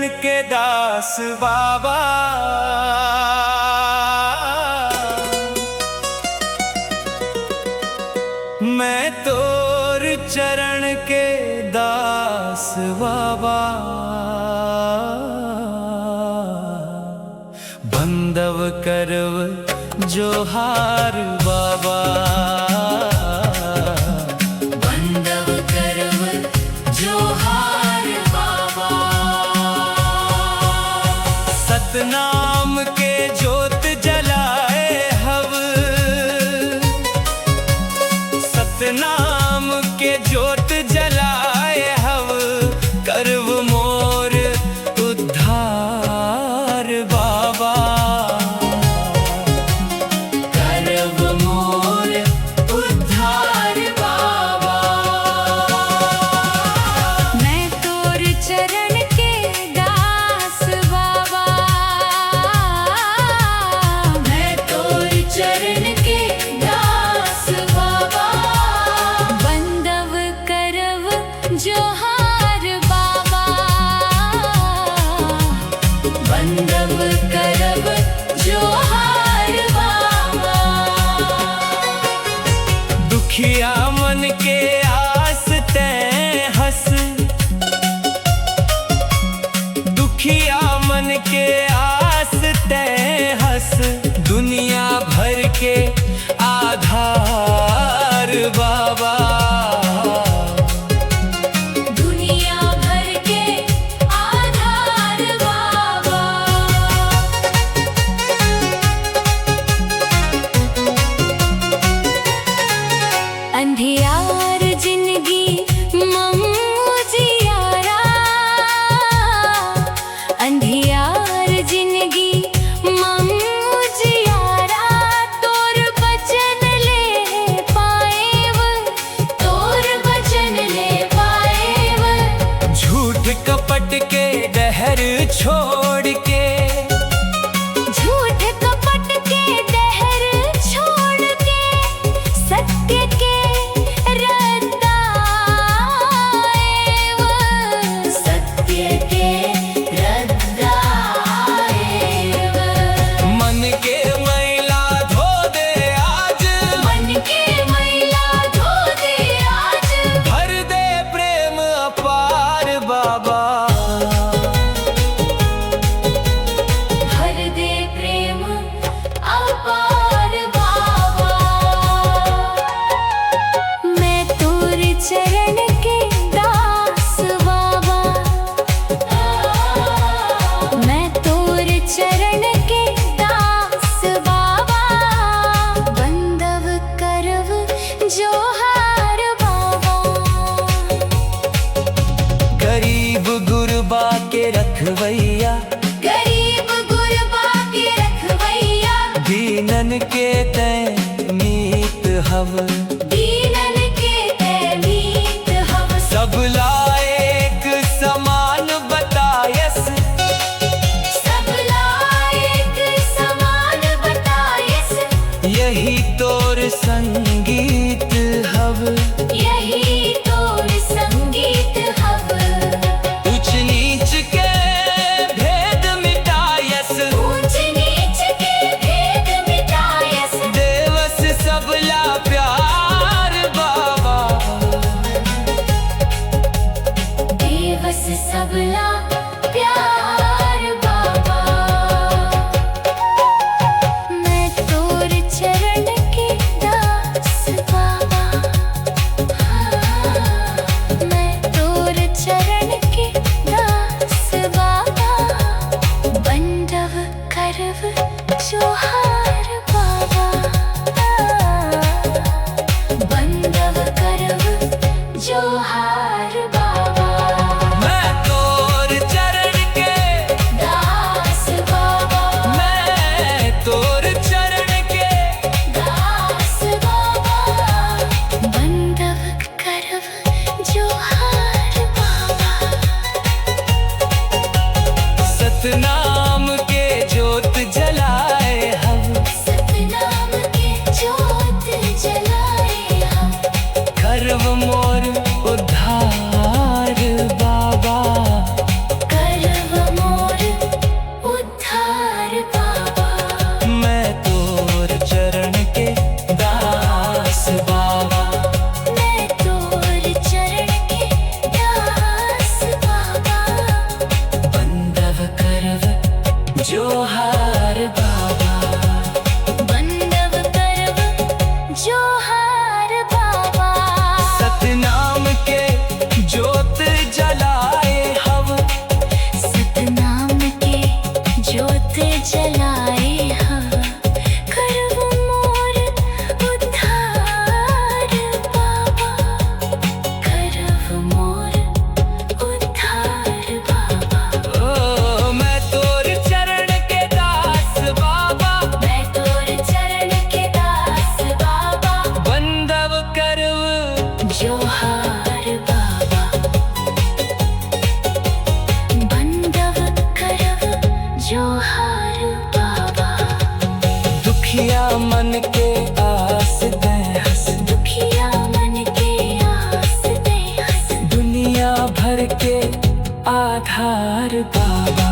के दास बाबा। मैं तोर चरण के दास बाबा। बंदव करव जोहार बाबा। बंदव करव जोहार बाबा। सतनाम के जोत जलाए हव। सतनाम के जोत जलाए हव। करव मोर उद्धार बाबा। करव मोर उद्धार बाबा। मैं तोर चरण के दास बाबा। मैं तोर चरण के दास बाबा। बंदव करव जोहार बाबा। बंदव करव जोहार बाबा। दुखिया मन के आस तैं हंस। दुखिया मन के आस तैं हंस। दुनिया भर के आधार बाबा। दुनिया भर के आधार बाबा। अंधियार जिंदगी मम्मू जियारा। अंधियार जिंदगी मम्मू जियारा। तोर बचन ले पाएव। तोर बचन ले पाएव। झूठ कपट के डहर छोड़ के। झूठ कपट के डहर छोड़ के। सत्य के रद्दाएव। सत्य के रद्दाएव। मन के मैला धो दे आज। मन के मैला धो दे आज। भर दे प्रेम अपार बाबा। भर दे प्रेम अपार बाबा। मैं तोर चरण के दास बाबा। मैं तोर चरण के दास बाबा। बंदव करव जोहार बाबा। गरीब गुरबा के रखवैया। गरीब गुरबा के रखवैया। दीनन के तैं मीत हव। दीनन के तैमीत हव। सब लायक समान बतायस। सब लायक समान बतायस। यही तोर संगीत हव। यही तोर संगीत हव। ऊंच नीच के भेद मिटायस। ऊंच नीच के भेद मिटायस। देवस सबला प्यार बाबा। देवस सबला प्यार बाबा। मैं तोर चरण के दास बाबा। मैं तोर चरण के दास बाबा। बंदव करव जोहार बाबा। बंदव करव जोहार बाबा। मैं तोर चरण के दास बाबा। मैं तोर चरण के दास बाबा। बंदव करव जोहार बाबा। सतनाम के जोत जलाए हम। सतनाम के जोत जलाए हम। करव मोर उद्धार काबा